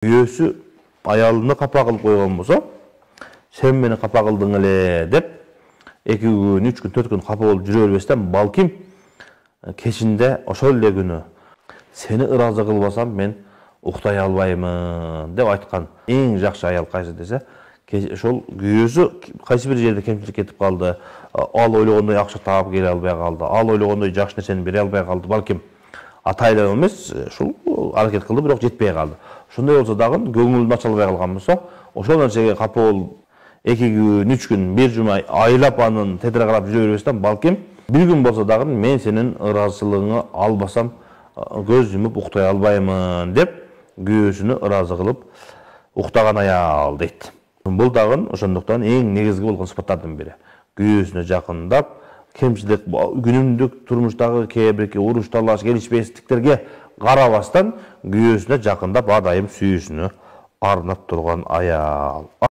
Kүйөөсү аялына капа кылып койгон болсо, сен мени капа кылдың эле деп 2 күн, 3 күн, 4 күн капа болуп жүрө бербестен, балким кечинде ошол эле күнү сени ыраазы кылбасам мен уктай албаймын деп айткан эң жакшы аял кайсы десе, ошол күйөөсү кайсы бир жерде кемчилик кетип калды, ал ойлогондой акча таап келе албай калды, ал ойлогондой жакшы нерсени бере албай калды, балким атайлап эмес, ушул аракет кылды, бирок жетпей калды. Ошондой болсо дагы көңүлүн ача албай калган болсо, ошол нерсеге капа болуп 2 күн, 3 күн, 1 жума айлап анын тетире карап жүрө бербестен, балким бир күн болсо дагы мен сенин ыраазычылыгыңы албасам көз жумуп уктай албаймын деп күйөөсүнө ыраазы кылып уктаган аял дейт. Бул дагы ошондуктан эң негизги болгон сыпаттардын бири. Күйөөсүнө жакындап, кемчилик күнүмдүк турмуштагы кээ бир уруш талаш келишпестиктерге карабастан күйөөсүнө жакындап, адайым сүйүүсүнө арнап турган аял.